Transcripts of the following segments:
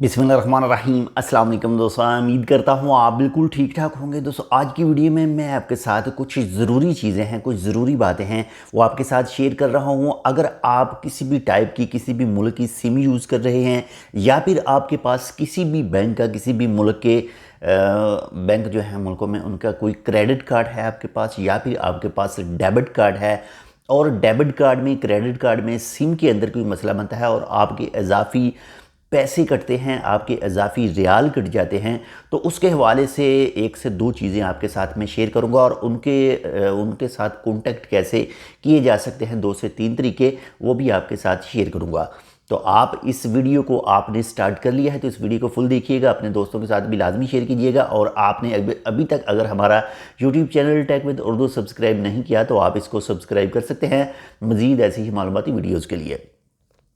बिस्मिल्लाहिर्रहमानिर्रहीम। अस्सलाम वालेकुम दोस्तों, उम्मीद करता हूँ आप बिल्कुल ठीक ठाक होंगे। दोस्तों आज की वीडियो में मैं आपके साथ कुछ ज़रूरी चीज़ें हैं, कुछ ज़रूरी बातें हैं, वो आपके साथ शेयर कर रहा हूँ। अगर आप किसी भी टाइप की, किसी भी मुल्क की सिम यूज़ कर रहे हैं, या फिर आपके पास किसी भी बैंक का, किसी भी मुल्क के बैंक जो है मुल्कों में, उनका कोई क्रेडिट कार्ड है आपके पास, या फिर आपके पास डेबिट कार्ड है, और डेबिट कार्ड में, क्रेडिट कार्ड में सिम के अंदर कोई मसला बनता है और आपके इजाफी पैसे कटते हैं, आपके इजाफी रियाल कट जाते हैं, तो उसके हवाले से एक से दो चीज़ें आपके साथ में शेयर करूंगा। और उनके साथ कांटेक्ट कैसे किए जा सकते हैं, दो से तीन तरीके, वो भी आपके साथ शेयर करूंगा। तो आप इस वीडियो को आपने स्टार्ट कर लिया है तो इस वीडियो को फुल देखिएगा, अपने दोस्तों के साथ भी लाजमी शेयर कीजिएगा। और आपने अभी तक अगर हमारा YouTube channel tech with Urdu subscribe नहीं किया तो आप इसको सब्सक्राइब कर सकते हैं मज़ीद ऐसी ही मालूमाती वीडियोज़ के लिए।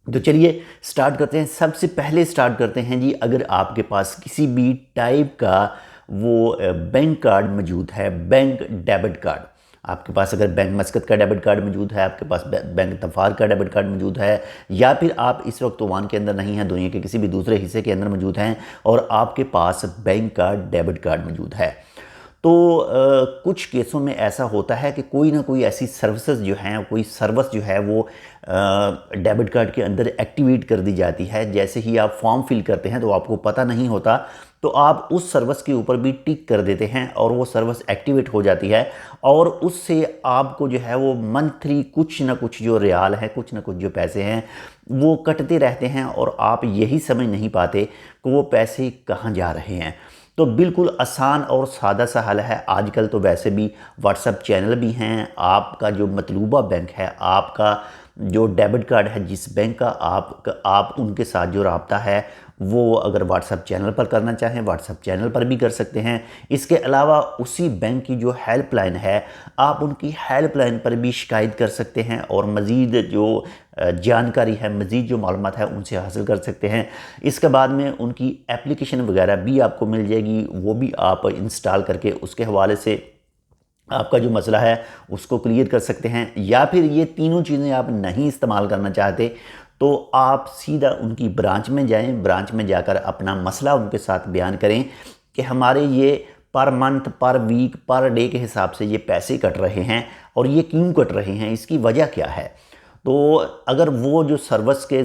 तो चलिए स्टार्ट करते हैं। सबसे पहले स्टार्ट करते हैं जी, अगर आपके पास किसी भी टाइप का वो बैंक कार्ड मौजूद है, बैंक डेबिट कार्ड, आपके पास अगर बैंक मस्कत का डेबिट कार्ड मौजूद है, आपके पास बैंक तफार का डेबिट कार्ड मौजूद है, या फिर आप इस वक्त ओमान के अंदर नहीं हैं, दुनिया के किसी भी दूसरे हिस्से के अंदर मौजूद हैं और आपके पास बैंक का डेबिट कार्ड मौजूद है, तो कुछ केसों में ऐसा होता है कि कोई ना कोई ऐसी सर्विसेज जो हैं, कोई सर्विस जो है वो डेबिट कार्ड के अंदर एक्टिवेट कर दी जाती है। जैसे ही आप फॉर्म फिल करते हैं तो आपको पता नहीं होता, तो आप उस सर्विस के ऊपर भी टिक कर देते हैं और वो सर्विस एक्टिवेट हो जाती है, और उससे आपको जो है वो मंथली कुछ ना कुछ जो रियाल है, कुछ ना कुछ जो पैसे हैं वो कटते रहते हैं, और आप यही समझ नहीं पाते कि वो पैसे कहाँ जा रहे हैं। तो बिल्कुल आसान और सादा सा हल है। आजकल तो वैसे भी व्हाट्सएप चैनल भी हैं। आपका जो मतलूबा बैंक है, आपका जो डेबिट कार्ड है जिस बैंक का, आप उनके साथ जो रब्ता है वो अगर व्हाट्सएप चैनल पर करना चाहें, व्हाट्सएप चैनल पर भी कर सकते हैं। इसके अलावा उसी बैंक की जो हेल्पलाइन है, आप उनकी हेल्पलाइन पर भी शिकायत कर सकते हैं और मज़ीद जो जानकारी है, मज़ीद जो मालूमात है उनसे हासिल कर सकते हैं। इसके बाद में उनकी एप्लीकेशन वगैरह भी आपको मिल जाएगी, वो भी आप इंस्टॉल करके उसके हवाले से आपका जो मसला है उसको क्लियर कर सकते हैं। या फिर ये तीनों चीज़ें आप नहीं इस्तेमाल करना चाहते तो आप सीधा उनकी ब्रांच में जाएं, ब्रांच में जाकर अपना मसला उनके साथ बयान करें कि हमारे ये पर मंथ, पर वीक, पर डे के हिसाब से ये पैसे कट रहे हैं और ये क्यों कट रहे हैं, इसकी वजह क्या है। तो अगर वो जो सर्विस के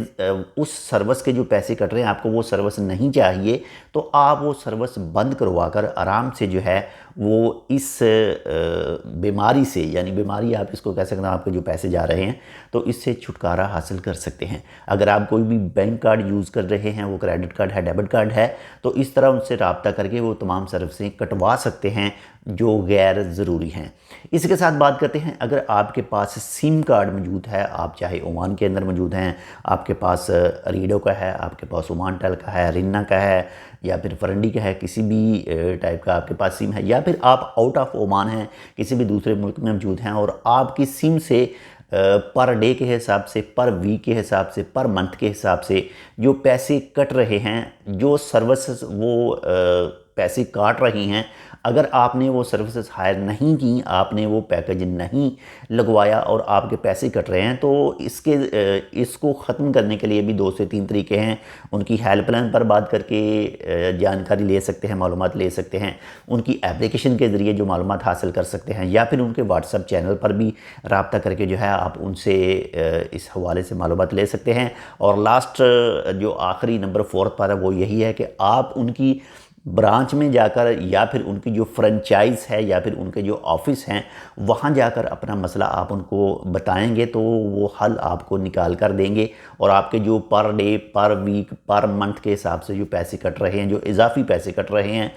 उस सर्विस के जो पैसे कट रहे हैं, आपको वो सर्विस नहीं चाहिए, तो आप वो सर्विस बंद करवा कर आराम से जो है वो इस बीमारी से, यानी बीमारी आप इसको कह सकते हैं, आपके जो पैसे जा रहे हैं, तो इससे छुटकारा हासिल कर सकते हैं। अगर आप कोई भी बैंक कार्ड यूज़ कर रहे हैं, वो क्रेडिट कार्ड है, डेबिट कार्ड है, तो इस तरह उनसे रब्ता करके वो तमाम सर्विसें कटवा सकते हैं जो गैर ज़रूरी हैं। इसके साथ बात करते हैं, अगर आपके पास सिम कार्ड मौजूद है, आप चाहे ओमान के अंदर मौजूद हैं, आपके पास रीडो का है, आपके पास ओमान टेल का है, रिन्ना का है, या फिर फरंडी का है, किसी भी टाइप का आपके पास सिम है, या फिर आप आउट ऑफ ओमान हैं, किसी भी दूसरे मुल्क में मौजूद हैं और आपकी सिम से पर डे के हिसाब से, पर वीक के हिसाब से, पर मंथ के हिसाब से जो पैसे कट रहे हैं, जो सर्विसेज वो पैसे काट रही हैं, अगर आपने वो सर्विसेज हायर नहीं की, आपने वो पैकेज नहीं लगवाया और आपके पैसे कट रहे हैं, तो इसको ख़त्म करने के लिए भी दो से तीन तरीके हैं। उनकी हेल्पलाइन पर बात करके जानकारी ले सकते हैं, मालूमात ले सकते हैं, उनकी एप्लीकेशन के ज़रिए जो मालूमात हासिल कर सकते हैं, या फिर उनके व्हाट्सएप चैनल पर भी रब्ता करके जो है आप उनसे इस हवाले से मालूमात ले सकते हैं। और लास्ट जो आखिरी नंबर 4 पर है वो यही है कि आप उनकी ब्रांच में जाकर, या फिर उनकी जो फ्रेंचाइज है, या फिर उनके जो ऑफिस हैं, वहाँ जाकर अपना मसला आप उनको बताएंगे तो वो हल आपको निकाल कर देंगे, और आपके जो पर डे, पर वीक, पर मंथ के हिसाब से जो पैसे कट रहे हैं, जो इजाफी पैसे कट रहे हैं,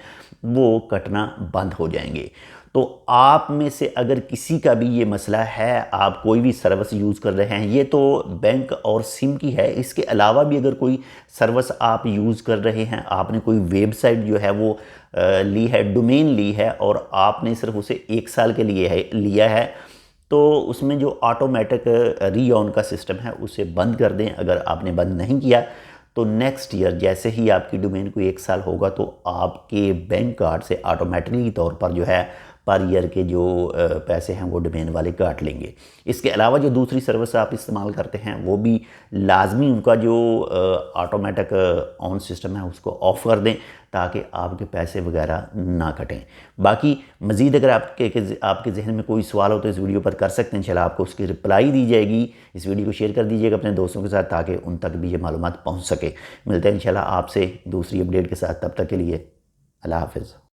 वो कटना बंद हो जाएंगे। तो आप में से अगर किसी का भी ये मसला है, आप कोई भी सर्विस यूज़ कर रहे हैं, ये तो बैंक और सिम की है, इसके अलावा भी अगर कोई सर्विस आप यूज़ कर रहे हैं, आपने कोई वेबसाइट जो है वो ली है, डोमेन ली है, और आपने सिर्फ उसे 1 साल के लिए लिया है, तो उसमें जो ऑटोमेटिक री ऑन का सिस्टम है उसे बंद कर दें। अगर आपने बंद नहीं किया तो नेक्स्ट ईयर जैसे ही आपकी डोमेन को 1 साल होगा तो आपके बैंक कार्ड से ऑटोमेटिकली तौर पर जो है पर ईयर के जो पैसे हैं वो डोमेन वाले काट लेंगे। इसके अलावा जो दूसरी सर्विस आप इस्तेमाल करते हैं वो भी लाजमी उनका जो ऑटोमेटिक ऑन सिस्टम है उसको ऑफ़ कर दें ताकि आपके पैसे वगैरह ना कटें। बाकी मज़ीद अगर आपके जहन में कोई सवाल हो तो इस वीडियो पर कर सकते हैं, इंशाल्लाह आपको उसकी रिप्लाई दी जाएगी। इस वीडियो को शेयर कर दीजिएगा अपने दोस्तों के साथ ताकि उन तक भी ये मालूमात पहुँच सके। मिलते हैं इंशाल्लाह आपसे दूसरी अपडेट के साथ, तब तक के लिए अल्लाह हाफ़िज़।